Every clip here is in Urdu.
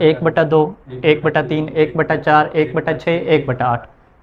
1/2, 1/3, 1/4, 1/6, 1/8,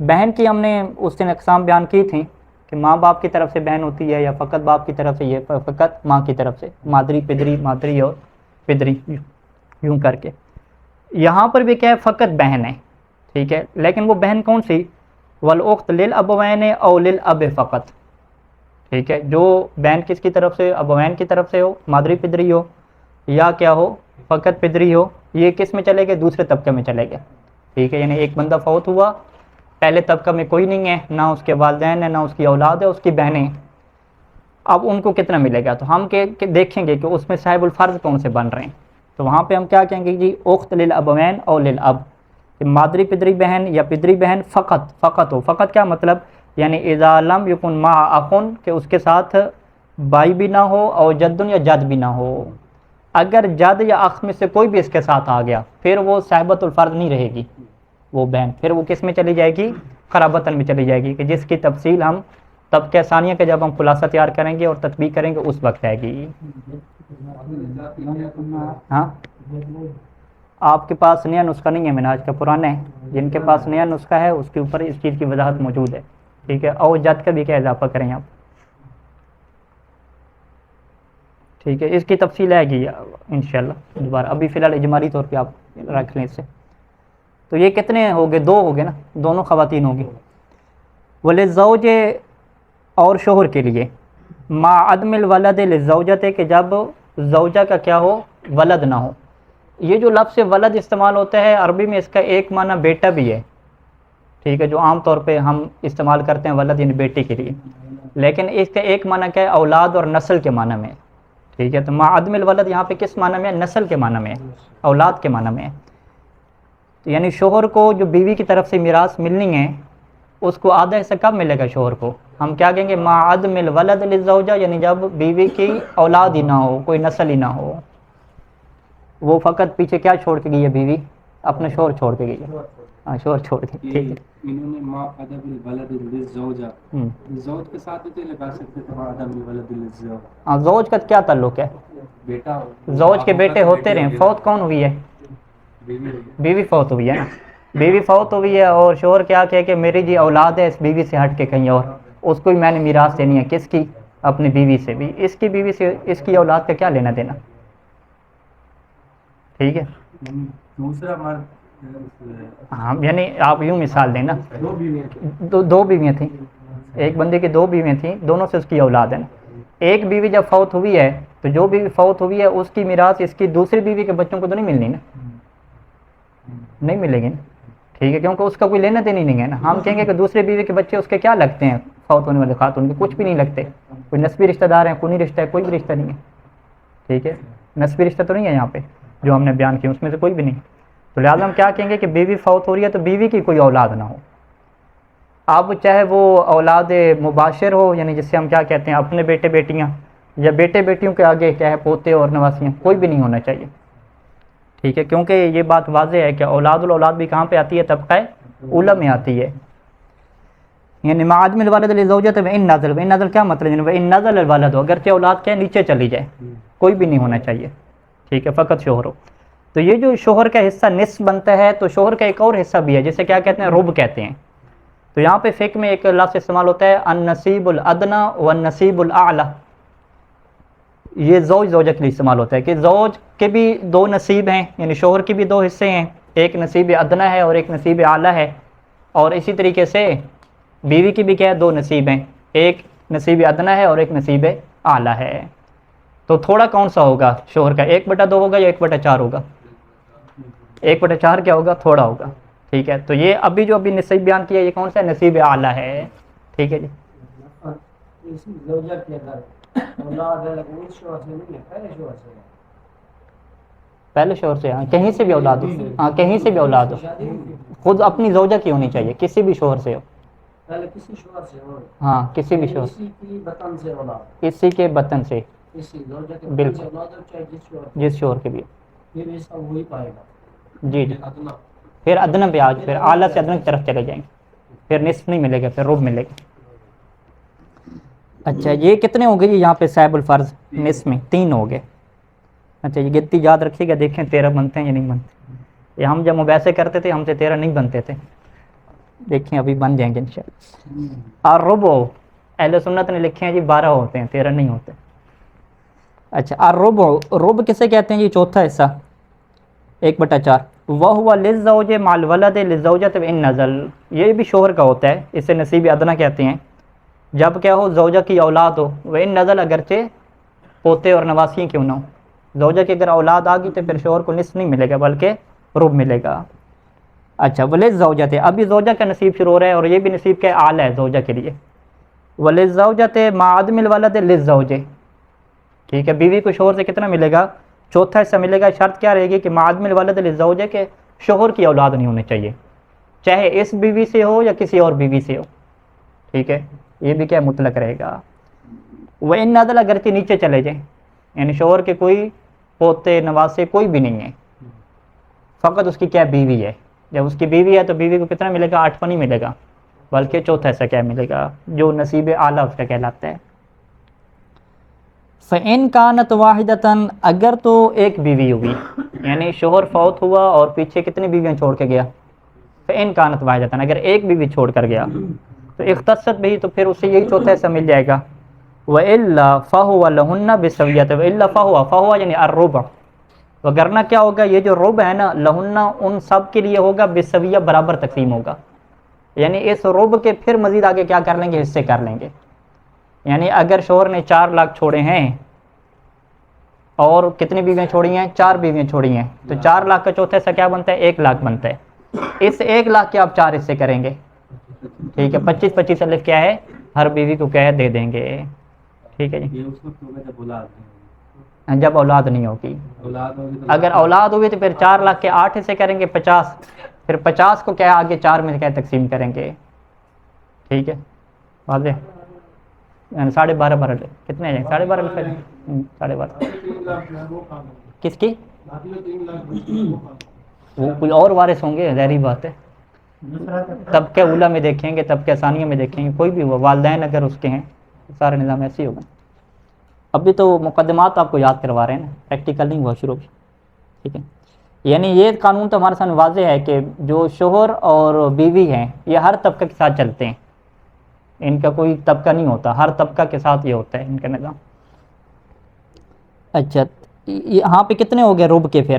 بہن کی ہم نے اس دن اقسام بیان کی تھیں کہ ماں باپ کی طرف سے بہن ہوتی ہے یا فقط باپ کی طرف سے، یہ فقط ماں کی طرف سے، مادری پدری، مادری اور پدری یوں کر کے۔ یہاں پر بھی کیا ہے، فقط بہن ہے، ٹھیک ہے، لیکن وہ بہن کون سی؟ والاخت للابوین او للاب فقط، ٹھیک ہے، جو بہن کس کی طرف سے؟ ابوین کی طرف سے ہو، مادری پدری ہو، یا کیا ہو، فقط پدری ہو، یہ کس میں چلے گئے؟ دوسرے طبقے میں چلے گئے، ٹھیک ہے، یعنی ایک بندہ فوت ہوا، پہلے طبقہ میں کوئی نہیں ہے، نہ اس کے والدین ہیں، نہ اس کی اولاد ہے، اس کی بہنیں، اب ان کو کتنا ملے گا؟ تو ہم دیکھیں گے کہ اس میں صاحب الفرض کون سے بن رہے ہیں، تو وہاں پہ ہم کیا کہیں گے جی، اخت للابوین او للاب، مادری پدری بہن یا پدری بہن فقط ہو، فقط کیا مطلب؟ یعنی اذا لم یکن مع اخن، کہ اس کے ساتھ بھائی بھی نہ ہو، اور جدن یا جد بھی نہ ہو، اگر جد یا اخ میں سے کوئی بھی اس کے ساتھ آ گیا پھر وہ صاحبۃ الفرض نہیں رہے گی وہ بہن، پھر وہ کس میں چلی جائے گی؟ قرابتاً میں چلی جائے گی، کہ جس کی تفصیل ہم طبقہ ثانیہ کا جب ہم خلاصہ تیار کریں گے اور تطبیق کریں گے اس وقت آئے گی۔ ہاں، آپ کے پاس نیا نسخہ نہیں ہے منہاج کا، پرانا ہے، جن کے پاس نیا نسخہ ہے اس کے اوپر اس چیز کی وضاحت موجود ہے، ٹھیک ہے، اور جد کا بھی کیا اضافہ کریں آپ، ٹھیک ہے، اس کی تفصیل آئے گی انشاءاللہ دوبارہ، ابھی فی الحال اجمالی طور پہ آپ رکھ لیں اسے۔ تو یہ کتنے ہو گئے؟ 2 ہو گئے نا، دونوں خواتین ہوگی۔ وللزوج، اور شوہر کے لیے، مع عدم الولد للزوجۃ، کہ جب زوجہ کا کیا ہو؟ ولد نہ ہو۔ یہ جو لفظ ولد استعمال ہوتا ہے عربی میں، اس کا ایک معنی بیٹا بھی ہے، ٹھیک ہے، جو عام طور پہ ہم استعمال کرتے ہیں ولد یعنی بیٹے کے لیے، لیکن اس کا ایک معنی کیا ہے؟ اولاد اور نسل کے معنی میں، ٹھیک ہے، تو مع عدم الولد یہاں پہ کس معنی میں ہے؟ نسل کے معنی میں ہے، اولاد کے معنی میں ہے۔ تو یعنی شوہر کو جو بیوی کی طرف سے میراث ملنی ہے اس کو آدھا حصہ کب ملے گا شوہر کو؟ ہم کیا کہیں گے؟ مع عدم الولد للزوجہ، یعنی جب بیوی کی اولاد ہی نہ ہو، کوئی نسل ہی نہ ہو، وہ فقط پیچھے کیا چھوڑ کے گئی ہے بیوی؟ اپنا شوہر چھوڑ کے گئی ہے، ہاں، شوہر چھوڑ کے، ٹھیک ہے۔ انہوں نے مع عدم الولد للزوجہ، زوج کے ساتھ بھی لگا سکتے تھے مع عدم الولد للزوجہ، ہاں، زوج کا کیا تعلق ہے؟ بیٹا، زوج کے بیٹے ہوتے رہے، فوت کون ہوئی ہے؟ بیوی فوت ہوئی ہے نا، بیوی فوت ہوئی ہے، اور شوہر کیا کہے کہ میری جی اولاد ہے اس بیوی سے ہٹ کے کہیں اور، اس کو بھی میں نے میراث دینی ہے، کس کی؟ اپنی بیوی سے بھی، اس کی بیوی سے اس کی اولاد کا کیا لینا دینا، ٹھیک ہے، دوسرا مرد، ہاں، یعنی آپ یوں مثال دیں نا، دو بیویاں تھیں، ایک بندے کی 2 بیویاں تھیں، دونوں سے اس کی اولاد ہے نا، ایک بیوی جب فوت ہوئی ہے تو جو بیوی فوت ہوئی ہے اس کی میراث اس کی دوسری بیوی کے بچوں کو تو نہیں ملنی نا، نہیں ملے گی نا، ٹھیک ہے، کیونکہ اس کا کوئی لینا دینی نہیں ہے نا، ہم کہیں گے کہ دوسرے بیوی کے بچے اس کے کیا لگتے ہیں؟ فوت ہونے والے خاتون کے کچھ بھی نہیں لگتے، کوئی نسبی رشتہ دار ہیں، کوئی رشتہ ہے، کوئی بھی رشتہ نہیں ہے، ٹھیک ہے، نسبی رشتہ تو نہیں ہے یہاں پہ جو ہم نے بیان کیا، اس میں سے کوئی بھی نہیں، تو لہٰذا ہم کیا کہیں گے کہ بیوی فوت ہو رہی ہے تو بیوی کی کوئی اولاد نہ ہو، اب چاہے وہ اولاد مباشر ہو، یعنی جس سے ہم کیا کہتے ہیں اپنے بیٹے بیٹیاں، یا بیٹے بیٹیوں کے آگے کیا ہے پوتے اور نواسیاں، کوئی بھی نہیں ہونا چاہیے، ٹھیک ہے، کیونکہ یہ بات واضح ہے کہ اولاد الاولاد بھی کہاں پہ آتی ہے؟ طبقہ اولیٰ میں آتی ہے، یعنی مع عدم الولد للزوجۃ وان نزل، وان نزل کیا مطلب؟ یعنی وان نزل الولد، اگرچہ اولاد کیا نیچے چلی جائے، کوئی بھی نہیں ہونا چاہیے، ٹھیک ہے، فقط شوہر ہو۔ تو یہ جو شوہر کا حصہ نصف بنتا ہے، تو شوہر کا ایک اور حصہ بھی ہے جسے کیا کہتے ہیں؟ ربع کہتے ہیں، تو یہاں پہ فقہ میں ایک لفظ استعمال ہوتا ہے النصیب الادنی والنصیب الاعلی، یہ زوج زوجہ کے لیے استعمال ہوتا ہے کہ زوج کے بھی 2 نصیب ہیں، یعنی شوہر کے بھی 2 حصے ہیں، ایک نصیب ادنی ہے اور ایک نصیب اعلیٰ ہے، اور اسی طریقے سے بیوی کی بھی کیا ہے؟ 2 نصیب ہیں، ایک نصیب ادنی ہے اور ایک نصیب اعلیٰ ہے، تو تھوڑا کون سا ہوگا شوہر کا؟ 1/2 ہوگا یا 1/4 ہوگا؟ 1/4 کیا ہوگا؟ تھوڑا ہوگا، ٹھیک ہے، تو یہ ابھی جو ابھی نصیب بیان کیا یہ کون سا نصیب اعلیٰ ہے، ٹھیک ہے جی، پہلے شوہر سے، ہاں، کہیں سے بھی اولاد ہو، ہاں، کہیں سے بھی اولاد ہو، خود اپنی زوجہ کی ہونی چاہیے، کسی بھی شوہر سے ہو، پہلے کسی شوہر سے ہو، ہاں، کسی بھی شوہر، اسی کی بطن سے اولاد، اسی کے بطن سے، اسی زوجہ کے بطن سے بالکل، اولاد ہو، چاہے جس شوہر کے بھی، پھر اس کا وہی پائے گا، جی جی، پھر ادنی پہ آج پھر اعلیٰ سے ادنی کی طرف چلے جائیں گے، پھر نصف نہیں ملے گا، پھر ربع ملے گا۔ اچھا، یہ کتنے ہو گئے یہاں پہ صاحب الفرض؟ نصف میں 3 ہو گئے، اچھا، یہ گنتی یاد رکھیے گا، دیکھیں 13 بنتے ہیں یا نہیں بنتے، یہ ہم جب مباحثے کرتے تھے ہم سے 13 نہیں بنتے تھے، دیکھیں ابھی بن جائیں گے انشاءاللہ. الربع اہل سنت نے لکھے ہیں جی 12 ہوتے ہیں، 13 نہیں ہوتے. اچھا الربع، ربع کسے کہتے ہیں جی؟ چوتھا حصہ 1/4. وَهُوَ لِلزَّوْجِ مَعَ الْوَلَدِ لِلزَّوْجَةِ وَإِن نَزَلَ، یہ بھی شوہر کا ہوتا ہے، اسے نصیب ادنا کہتے ہیں. جب کیا ہو؟ زوجہ کی اولاد ہو. وَإِن نَزَلَ اگرچہ پوتے اور نواسیاں کیوں نہ ہو. زوجہ کی اگر اولاد آ گئی تو پھر شوہر کو نصف نہیں ملے گا بلکہ ربع ملے گا. اچھا وَلِلزَّوْجَةِ، ابھی زوجہ کا نصیب شروع ہو رہا ہے اور یہ بھی نصیب کا اعلیٰ ہے زوجہ کے لیے. وَلِلزَّوْجَةِ مَعَ عَدْمِ الْوَلَدِ لِلزَّوْجِ، ٹھیک ہے، بیوی کو شوہر سے کتنا ملے گا؟ چوتھا حصہ ملے گا. شرط کیا رہے گی کہ مَعَ عَدْمِ الْوَلَدِ لِلزَّوْجِ، کہ شوہر کی اولاد نہیں ہونی چاہیے، چاہے اس بیوی سے ہو یا کسی اور بیوی سے ہو. ٹھیک ہے، یہ بھی کیا مطلق رہے گا. وَإِن نَزَلَ اگرچہ نیچے چلے جائیں، یعنی شوہر کے کوئی پوتے نواسے کوئی بھی نہیں ہے، فقط اس کی کیا بیوی ہے. جب اس کی بیوی ہے تو بیوی کو کتنا ملے گا؟ 8 نہیں ملے گا بلکہ چوتھا حصہ کیا ملے گا جو نصیب اعلیٰ اس کا کہلاتا ہے. فَإِن كَانَتْ وَاحِدَةً، اگر تو ایک بیوی ہوئی، یعنی شوہر فوت ہوا اور پیچھے کتنی بیویاں چھوڑ کے گیا؟ فَإِن كَانَتْ وَاحِدَةً، اگر ایک بیوی چھوڑ کر گیا تو اختصت بھی، تو پھر اسے یہی چوتھا حصہ مل جائے گا. وَإِلَّا فَهُوَ لَهُنَّ بِالسَّوِيَّةِ، وَإِلَّا فَهُوَ، فَهُوَ یعنی الربع، وگرنہ کیا ہوگا؟ یہ جو ربع ہے نا، لہن ان سب کے لیے ہوگا بالسویہ، برابر تقسیم ہوگا. یعنی اس ربع کے پھر مزید آگے کیا کر لیں گے؟ حصے کر لیں گے. یعنی اگر شوہر نے 4 لاکھ چھوڑے ہیں اور کتنی بیویاں چھوڑی ہیں؟ 4 بیویاں چھوڑی ہیں، تو 4 لاکھ کا چوتھا حصہ کیا بنتا ہے؟ 1 لاکھ بنتا ہے. اس 1 لاکھ کے آپ 4 حصے کریں گے. ٹھیک ہے، 25-25 الف کیا ہے؟ ہر بیوی کو کیا ہے؟ دے دیں گے. ٹھیک ہے جی، یہ اس وقت ہوگا جب اولاد نہیں جب اولاد نہیں ہوگی. اولاد ہوگی تو اگر اولاد ہوئی تو پھر 4 لاکھ کے 8 حصے کریں گے، 50، پھر 50 کو کیا آگے 4 میں کیا تقسیم کریں گے. ٹھیک ہے، واضح؟ یعنی 12.5 کتنے آ جائیں گے؟ 12.5 12.5 کس کی؟ وہ کوئی اور وارث ہوں گے، ظاہری بات ہے. طبقہ اولا میں دیکھیں گے، طبقہ ثانیہ میں دیکھیں گے، کوئی بھی ہوا، والدین اگر اس کے ہیں سارے نظام ایسے ہی ہوگا. ابھی تو مقدمات آپ کو یاد کروا رہے ہیں نا، پریکٹیکل نہیں ہوا شروع بھی. ٹھیک ہے، یعنی یہ قانون تو ہمارے سامنے واضح ہے کہ جو شوہر اور بیوی ہیں یہ ہر طبقہ کے ساتھ چلتے ہیں، ان کا کوئی طبقہ نہیں ہوتا، ہر طبقہ کے ساتھ یہ ہوتا ہے ان کا نظام. اچھا یہاں پہ کتنے ہو گئے ربع کے؟ پھر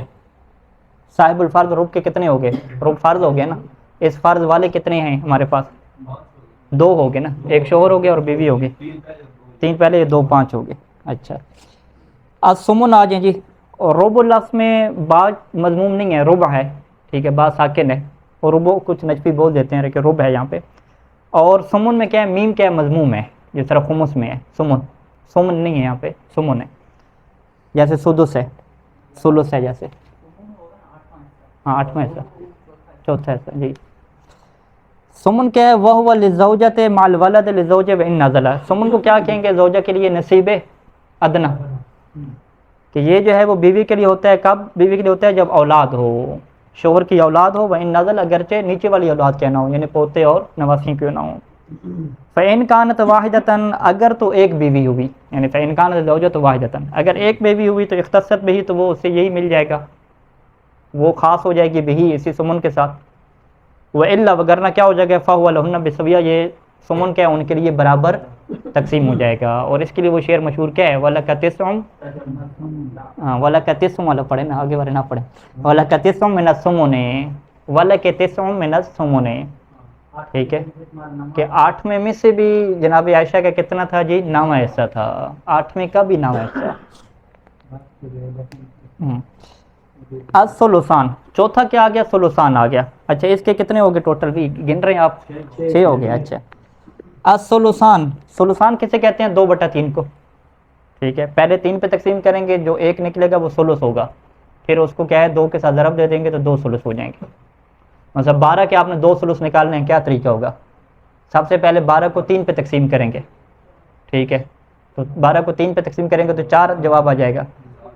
صاحب الفرض ربع کے کتنے ہو گئے؟ ربع فرض ہو گیا نا. اس فرض والے کتنے ہیں ہمارے پاس؟ 2 ہو گئے نا، ایک شوہر ہو گیا اور بیوی ہو گئی. 3 پہلے، 2 5 ہو گئے. اچھا الثمن آ جائیں جی. اور ربع لفظ میں بعض مضموم نہیں ہے، ربع ہے. ٹھیک ہے، بعض ساکن ہے، اور ربع کچھ نجفی بول دیتے ہیں کہ ربع ہے یہاں پہ. اور ثمن میں کیا ہے؟ میم کیا ہے؟ مضموم ہے، جس طرح خمس میں ہے ثمن. ثمن نہیں ہے یہاں پہ، ثمن ہے. جیسے سدس ہے، ثلث ہے جیسے. ہاں 8واں حصہ، چوتھا حصہ جی. ثمن کیا ہے؟ وَهُوَ لِلزَّوْجَةِ مَعَ الْوَلَدِ لِلزَّوْجِ وَإِن نَزَلَ. ثمن کو کیا کہیں گے؟ زوجہ کے لیے نصیب ادنا، کہ یہ جو ہے وہ بیوی کے لیے ہوتا ہے. کب بیوی کے لیے ہوتا ہے؟ جب اولاد ہو، شوہر کی اولاد ہو. وَإِن نَزَلَ اگرچہ نیچے والی اولاد کیا نہ ہو، یعنی پوتے اور نواسیاں کیوں نہ ہوں. فَإِن كَانَتْ وَاحِدَةً اگر تو ایک بیوی ہوئی، یعنی فَإِن كَانَتْ زَوْجَةٌ وَاحِدَةً اگر ایک بیوی ہوئی تو اختصت بھی، تو وہ اسے یہی مل جائے گا، وہ خاص ہو جائے گی بھی اسی ثمن کے ساتھ. وَإِلَّا وگرنہ کیا ہو جائے گا؟ فَهُوَ لَهُنَّ بِالسَّوِيَّةِ، یہ ثمن کیا ہے؟ ان کے لیے برابر تقسیم ہو جائے گا. اور اس کے لیے وہ شعر مشہور کیا ہے؟ وَلَكَ تِسْعٌ، ہاں وَلَكَ تِسْعٌ والا پڑھے نا، آگے والے نہ پڑھیں. وَلَكَ تِسْعٌ مِنَ الثُّمُنِ، وَلَكَ تِسْعٌ مِنَ الثُّمُنِ. ٹھیک ہے، کہ 8ویں میں سے بھی جناب عائشہ کا کتنا تھا جی؟ 9واں حصہ تھا. 8ویں کا بھی 9واں حصہ. الثلثان، چوتھا کیا آ گیا؟ ثلثان آ گیا. اچھا اس کے کتنے ہو گئے ٹوٹل؟ بھی گن رہے ہیں آپ؟ 6 ہو گئے. اچھا الثلثان، ثلثان کسے کہتے ہیں؟ 2/3 کو. ٹھیک ہے، پہلے 3 پہ تقسیم کریں گے، جو 1 نکلے گا وہ ثلث ہوگا. پھر اس کو کیا ہے؟ 2 کے ساتھ ضرب دے دیں گے تو 2 ثلث ہو جائیں گے. مطلب 12 کے آپ نے 2 ثلث نکالنے ہیں، کیا طریقہ ہوگا؟ سب سے پہلے 12 کو 3 پہ تقسیم کریں گے. ٹھیک ہے، تو 12 کو 3 پہ تقسیم کریں گے تو 4 جواب آ جائے گا.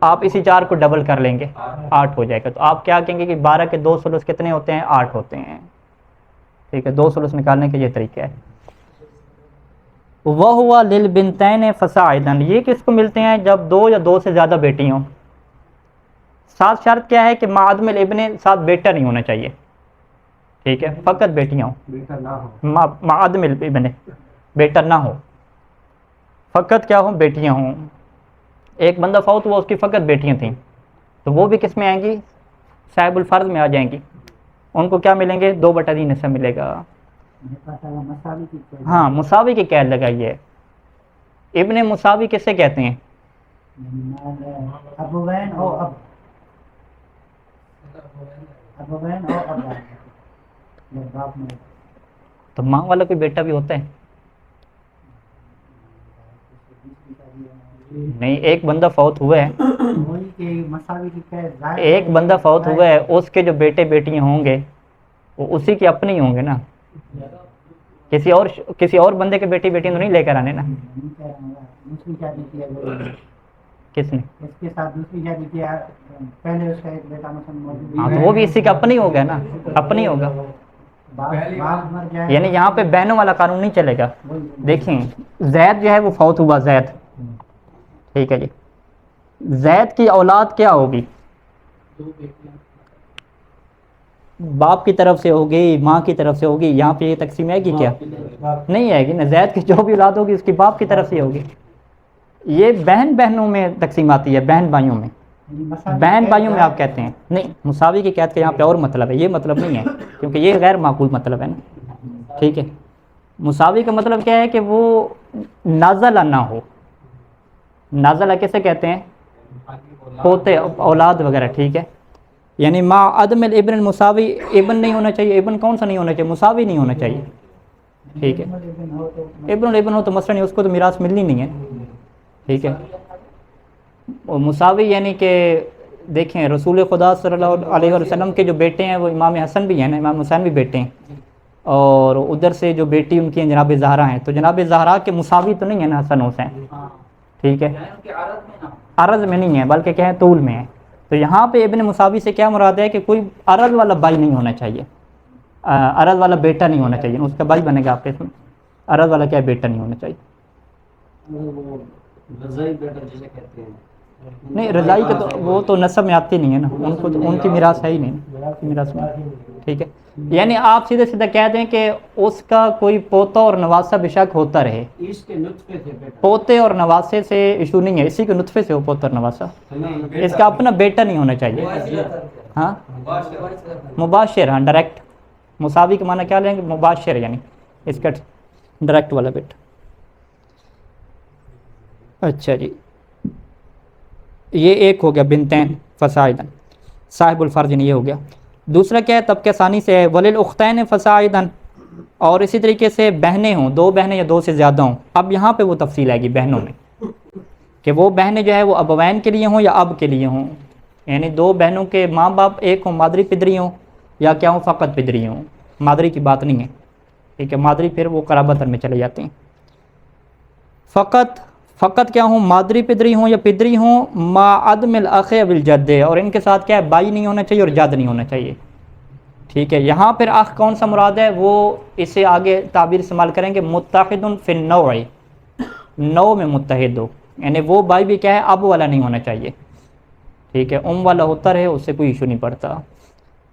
آپ اسی 4 کو ڈبل کر لیں گے، 8 ہو جائے گا. تو آپ کیا کہیں گے کہ 12 کے 2 ثلث کتنے ہوتے ہیں؟ 8 ہوتے ہیں. ٹھیک ہے، 2 ثلث نکالنے کے یہ طریقہ ہے. وَهُوَ لِلْبِنْتَيْنِ فَصَاعِدًا، یہ کس کو ملتے ہیں؟ جب 2 یا 2 سے زیادہ بیٹی ہوں. ساتھ شرط کیا ہے کہ مع عدم الابن، ساتھ بیٹا نہیں ہونا چاہیے. ٹھیک ہے، فقط بیٹیاں ہوں، بیٹا نہ ہو، معدم الابن، بیٹا نہ ہو، فقط کیا ہوں، بیٹیاں ہوں. ایک بندہ فوت ہوا، اس کی فقط بیٹیاں تھیں، تو وہ بھی کس میں آئیں گی؟ صاحب الفرض میں آ جائیں گی. ان کو کیا ملیں گے؟ 2/3 حصہ ملے گا. ہاں، مساوی کی قید لگائی ہے. ابن مساوی کسے کہتے ہیں؟ تو ماں والا کوئی بیٹا بھی ہوتا ہے؟ نہیں، ایک بندہ فوت ہوا ہے، ایک بندہ فوت ہوا ہے، اس کے جو بیٹے بیٹیاں ہوں گے وہ اسی کے اپنے ہی ہوں گے نا. کسی اور بندے کے بیٹی بیٹیاں تو نہیں لے کر آنے نا. کس نے؟ ہاں، تو وہ بھی اسی کا اپنا ہی ہوگا نا، اپنا ہی ہوگا. یعنی یہاں پہ بہنوں والا قانون نہیں چلے گا. دیکھیں، زید جو ہے وہ فوت ہوا، زید، ٹھیک ہے جی، زید کی اولاد کیا ہوگی؟ باپ کی طرف سے ہوگی، ماں کی طرف سے ہوگی. یہاں پہ یہ تقسیم ہے گی کیا؟ نہیں ہے گی نا. زید کی جو بھی اولاد ہوگی اس کی باپ کی طرف سے ہوگی. یہ بہن بہنوں میں تقسیم آتی ہے، بہن بھائیوں میں. بہن بھائیوں میں آپ کہتے ہیں نہیں. مساوی کی قید کا یہاں پہ اور مطلب ہے، یہ مطلب نہیں ہے، کیونکہ یہ غیر معقول مطلب ہے نا. ٹھیک ہے، مساوی کا مطلب کیا ہے کہ وہ نازلہ نہ ہو. نازلہ کیسے کہتے ہیں؟ پوتے، اولاد وغیرہ. ٹھیک ہے، یعنی ما عدم الابن المساوی، ابن نہیں ہونا چاہیے. ابن کون سا نہیں ہونا چاہیے؟ مساوی نہیں ہونا چاہیے. ٹھیک ہے، ابن الابن ہو تو مسئلہ نہیں، اس کو تو میراث ملنی نہیں ہے. ٹھیک ہے، اور مساوی یعنی کہ دیکھیں، رسول خدا صلی اللہ علیہ وسلم کے جو بیٹے ہیں وہ امام حسن بھی ہیں نا، امام حسین بھی بیٹے ہیں، اور ادھر سے جو بیٹی ان کی ہیں جناب زہرا ہیں، تو جناب زہرا کے مساوی تو نہیں ہے نا حسن حسین. ٹھیک ہے، عرض میں نہیں ہے بلکہ کیا ہے، طول میں ہے. تو یہاں پہ ابن مساوی سے کیا مراد ہے کہ کوئی عرض والا بھائی نہیں ہونا چاہیے، عرض والا بیٹا نہیں ہونا چاہیے. اس کا بھائی بنے گا آپ کے اس میں. عرض والا کیا ہے، بیٹا نہیں ہونا چاہیے. رضائی بیٹا جسے کہتے ہیں. نہیں، رضائی کا تو وہ تو نسب میں آتی نہیں ہے نا، ان کو تو ان کی میراث ہے ہی نہیں، میراث میں. ٹھیک ہے، یعنی آپ سیدھے سیدھا کہہ دیں کہ اس کا کوئی پوتا اور نواسہ بے شک ہوتا رہے. اس کے نطفے سے بیٹا، پوتے اور نواسے سے ایشو نہیں ہے، اسی کے نطفے سے ہو پوتا اور نواسا. اس کا اپنا بیٹا نہیں ہونا چاہیے. ہاں، مباشر، ہاں، ڈائریکٹ. مساوی کے معنی کیا لیں گے؟ مباشر، یعنی اس کا ڈائریکٹ والا بیٹا. اچھا جی، یہ ایک ہو گیا بنتین فصاعدن، صاحب الفرض یہ ہو گیا. دوسرا کیا ہے؟ طبقہ ثانی سے ہے وللاختین فصاعدن، اور اسی طریقے سے بہنیں ہوں، 2 بہنیں یا 2 سے زیادہ ہوں. اب یہاں پہ وہ تفصیل آئے گی بہنوں میں کہ وہ بہنیں جو ہے وہ ابوین کے لیے ہوں یا اب کے لیے ہوں. یعنی 2 بہنوں کے ماں باپ ایک ہوں، مادری پدری ہوں، یا کیا ہوں، فقط پدری ہوں. مادری کی بات نہیں ہے. ٹھیک ہے، مادری پھر وہ قرابتن میں چلے جاتے ہیں. فقط کیا ہوں، مادری پدری ہوں یا پدری ہوں، ما عدم الاخ والجد، اور ان کے ساتھ کیا ہے، بھائی نہیں ہونا چاہیے اور جد نہیں ہونا چاہیے. ٹھیک ہے، یہاں پھر اخ کون سا مراد ہے؟ وہ اسے آگے تعبیر استعمال کریں گے متحد فی النوع، نو میں متحد ہو. یعنی وہ بھائی بھی کیا ہے، اب والا نہیں ہونا چاہیے. ٹھیک ہے، والا ہوتا رہے، اس سے کوئی ایشو نہیں پڑتا.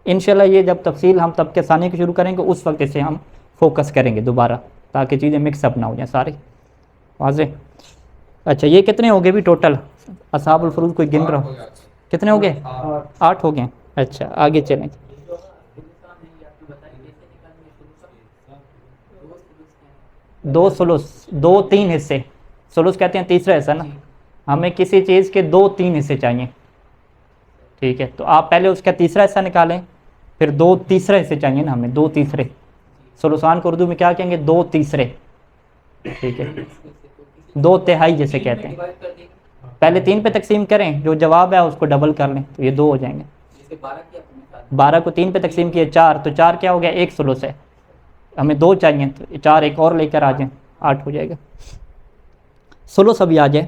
انشاءاللہ یہ جب تفصیل ہم طبقہ ثانی کی شروع کریں گے اس وقت اسے ہم فوکس کریں گے دوبارہ، تاکہ چیزیں مکس اپ نہ ہو جائیں ساری. واضح؟ اچھا، یہ کتنے ہو گئے بھی ٹوٹل اصحاب الفروض؟ کوئی گن رہا ہو؟ کتنے ہو گئے؟ 8 ہو گئے. اچھا، آگے چلیں. 2 ثلث، 2 3 حصے. ثلث کہتے ہیں تیسرا حصہ نا. ہمیں کسی چیز کے 2 3 حصے چاہیے. ٹھیک ہے، تو آپ پہلے اس کا تیسرا حصہ نکالیں، پھر 2 تیسرے حصے چاہیے نا ہمیں، 2 تیسرے. ثلثان کو اردو میں کیا کہیں گے؟ 2 تیسرے. ٹھیک ہے، 2 تہائی جیسے کہتے ہیں. پہلے 3 پہ تقسیم کریں، جو جواب ہے اس کو ڈبل کر لیں تو یہ 2 ہو جائیں گے. 12 کو 3 پہ تقسیم کیے 4، تو 4 کیا ہو گیا؟ 1 ثلث ہے. ہمیں 2 چاہیے تو 4 ایک اور لے کر آ جائیں، 8 ہو جائے گا. ثلث ابھی آ جائے.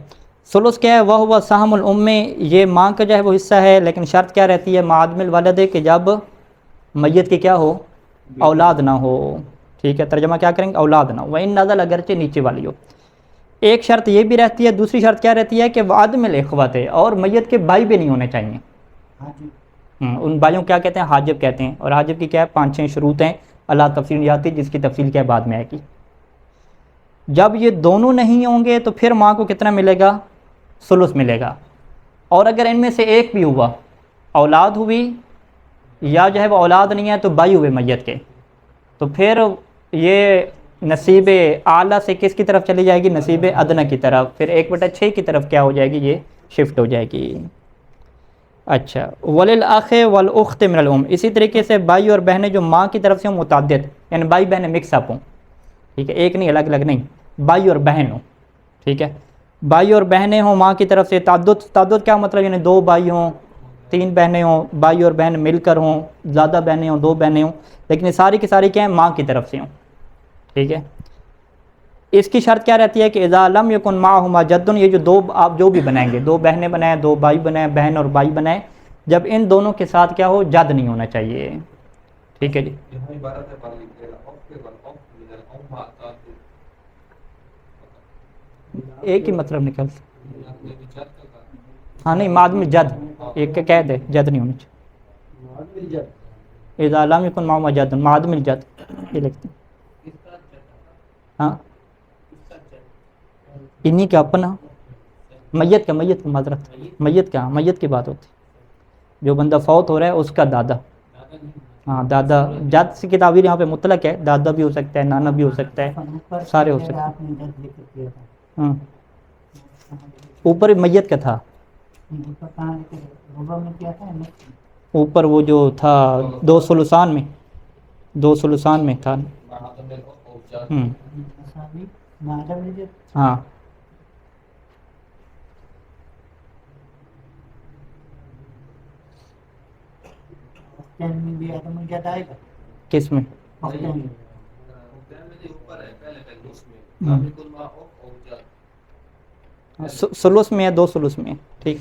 ثلث کیا ہے؟ وہ سہم الام، یہ ماں کا جو ہے وہ حصہ ہے، لیکن شرط کیا رہتی ہے؟ مع عدم الولد، کہ جب میت کی کیا ہو؟ اولاد نہ ہو. ٹھیک ہے، ترجمہ کیا کریں گے؟ اولاد نہ ہو. وَإِن نَزَلَ، اگرچہ نیچے والی ہو. ایک شرط یہ بھی رہتی ہے. دوسری شرط کیا رہتی ہے؟ کہ وعدم الاخوۃ، اور میت کے بھائی بھی نہیں ہونے چاہیے. ان بھائیوں کیا کہتے ہیں؟ حاجب کہتے ہیں. اور حاجب کی کیا ہے؟ 5-6 شروط ہیں، اللہ تفصیل نہیں آتی، جس کی تفصیل کیا ہے بعد میں آئے گی. جب یہ دونوں نہیں ہوں گے تو پھر ماں کو کتنا ملے گا؟ ثلث ملے گا. اور اگر ان میں سے ایک بھی ہوا، اولاد ہوئی یا جو ہے وہ اولاد نہیں ہے تو بھائی ہوئے میت کے، تو پھر یہ نصیب اعلیٰ سے کس کی طرف چلی جائے گی؟ نصیب ادنیٰ کی طرف. پھر 1/6 کی طرف کیا ہو جائے گی؟ یہ شفٹ ہو جائے گی. اچھا، وللأخ والأخت من الأم، اسی طریقے سے بھائی اور بہنیں جو ماں کی طرف سے ہوں متعدد، یعنی بھائی بہنیں مکس اپ ہوں، ٹھیک ہے، ایک نہیں، الگ الگ نہیں، بھائی اور بہن ہوں، ٹھیک ہے، بھائی اور بہنیں ہوں ماں کی طرف سے. تعدد کیا مطلب؟ یعنی 2 بھائی ہوں 3 بہنیں ہوں، بھائی اور بہن مل کر ہوں، زیادہ بہنیں ہوں 2 بہنیں ہوں، لیکن یہ ساری کی ساری کیا ہیں؟ ماں کی طرف سے ہوں، ٹھیک ہے. اس کی شرط کیا رہتی ہے کہ اذا لم یکن معہما جد، یہ جو 2 آپ جو بھی بنائیں گے، 2 بہنیں بنائیں، 2 بھائی بنائیں، بہن اور بھائی بنائیں، جب ان دونوں کے ساتھ کیا ہو؟ جد نہیں ہونا چاہیے، ٹھیک ہے جی. ایک ہی مطلب نکلتا، ہاں نہیں، ماد میں جد ایک کا قید ہے، جد نہیں ہونا چاہیے. اذا لم یکن معہما جد، ماد میں جد یہ لکھتے ہیں. ہاں انہی کا اپنا میت کا معذرت، میت کی بات ہوتی، جو بندہ فوت ہو رہا ہے اس کا دادا. ہاں دادا، جد سے کی تعبیر یہاں پہ مطلق ہے، دادا بھی ہو سکتا ہے، نانا بھی ہو سکتا ہے، سارے ہو سکتے ہیں. ہاں اوپر میت کا تھا، اوپر وہ جو تھا 2 ثلثان میں تھا. ہاں کس میں؟ ثلث میں ہے، 2 ثلث میں ہے، ٹھیک.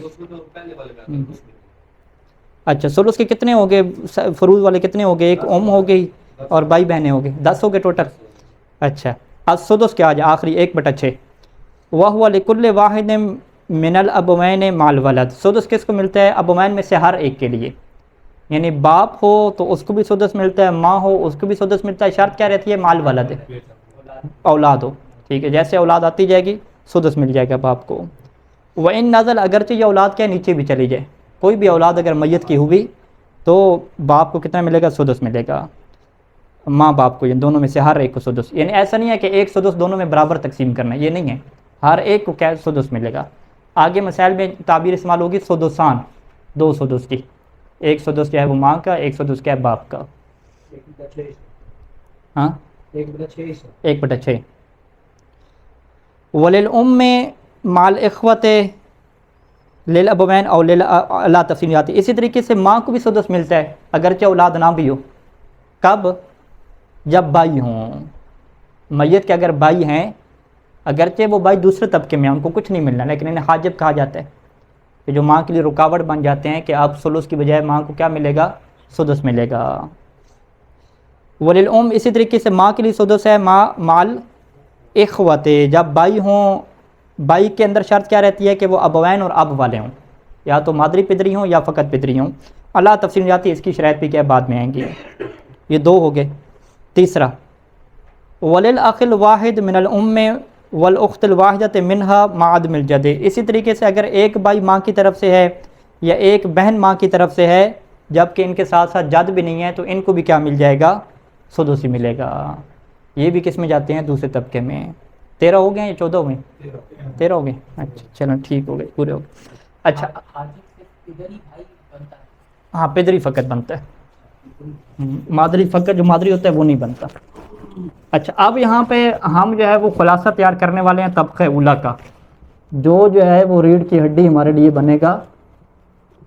اچھا، ثلث کے کتنے ہو گئے؟ فروض والے کتنے ہو گئے؟ ایک ام ہو گئی اور بھائی بہنیں ہو گئے، 10 ہو گئے ٹوٹل. اچھا، السدس کیا آ جائے آخری 1/6، وَهُوَ لِكُلِّ وَاحِدٍ مِّنَ الْأَبَوَيْنِ مَعَ الْوَلَدِ. سدس کس کو ملتا ہے؟ ابوین میں سے ہر ایک کے لیے، یعنی باپ ہو تو اس کو بھی سدس ملتا ہے، ماں ہو اس کو بھی سدس ملتا ہے. شرط کیا رہتی ہے؟ مع الولد، اولاد ہو، ٹھیک ہے، جیسے اولاد آتی جائے گی سدس مل جائے گا باپ کو. وَإِن نَزَلَ، اگرچہ یہ اولاد کیا نیچے بھی چلی جائے، کوئی بھی اولاد اگر میت کی ہوئی تو باپ کو کتنا ملے گا؟ سدس ملے گا. ماں باپ کو، یعنی دونوں میں سے ہر ایک کو سدس، یعنی ایسا نہیں ہے کہ ایک سدس دونوں میں برابر تقسیم کرنا ہے، یہ نہیں ہے، ہر ایک کو کیا سدس ملے گا. آگے مسائل میں تعبیر استعمال ہوگی سدسان، 2 سدس کی، ایک سدس کیا ہے وہ ماں کا، ایک سدس کیا ہے باپ کا. ہاں 1/6. وللأم مع الإخوة للأبوین اور اللہ تفصیل آتی. اسی طریقے سے ماں کو بھی سدس ملتا ہے اگرچہ اولاد نہ بھی ہو. کب؟ جب بھائی ہوں، میت کے اگر بھائی ہیں، اگرچہ وہ بھائی دوسرے طبقے میں ہیں، ان کو کچھ نہیں ملنا، لیکن انہیں حاجب کہا جاتا ہے کہ جو ماں کے لیے رکاوٹ بن جاتے ہیں کہ اب ثلث کی بجائے ماں کو کیا ملے گا؟ سدس ملے گا. وللأم، اسی طریقے سے ماں کے لیے سدس ہے مال اخوت، جب بھائی ہوں. بھائی کے اندر شرط کیا رہتی ہے کہ وہ ابوین اور اب والے ہوں، یا تو مادری پدری ہوں یا فقط پدری ہوں. اللہ تفصیل جاتی ہے، اس کی شرائط بھی کیا بعد میں آئیں گی. یہ 2 ہو گئے. تیسرا، وللأخ الواحد من الأم والأخت الواحدة منها مع عدم الجد. اسی طریقے سے اگر ایک بھائی ماں کی طرف سے ہے یا ایک بہن ماں کی طرف سے ہے، جبکہ ان کے ساتھ ساتھ جد بھی نہیں ہے، تو ان کو بھی کیا مل جائے گا؟ سدس ہی ملے گا. یہ بھی کس میں جاتے ہیں؟ دوسرے طبقے میں. 13 ہو گئے یا 14 ہو گئے؟ 13 ہو گئے. اچھا چلو ٹھیک ہو گئے، پورے ہو گئے. اچھا ہاں پدری فقط بنتا ہے، مادری فقط جو مادری ہوتا ہے وہ نہیں بنتا. اچھا اب یہاں پہ ہم جو ہے وہ خلاصہ تیار کرنے والے ہیں طبقہ اولیٰ کا، جو ہے وہ ریڑھ کی ہڈی ہمارے لیے بنے گا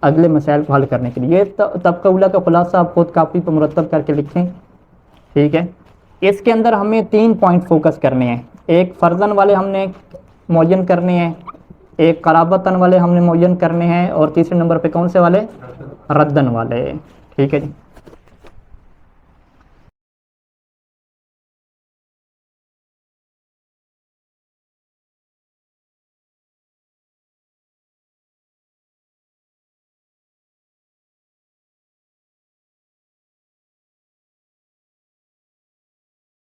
اگلے مسائل کو حل کرنے کے لیے. یہ طبقہ اولیٰ کا خلاصہ آپ خود کاپی پہ مرتب کر کے لکھیں، ٹھیک ہے. اس کے اندر ہمیں 3 پوائنٹ فوکس کرنے ہیں. ایک فرضاً والے ہم نے معین کرنے ہیں، ایک قرابتاً والے ہم نے معین کرنے ہیں، اور تیسرے نمبر پہ کون سے والے؟ ردن والے، ٹھیک ہے جی.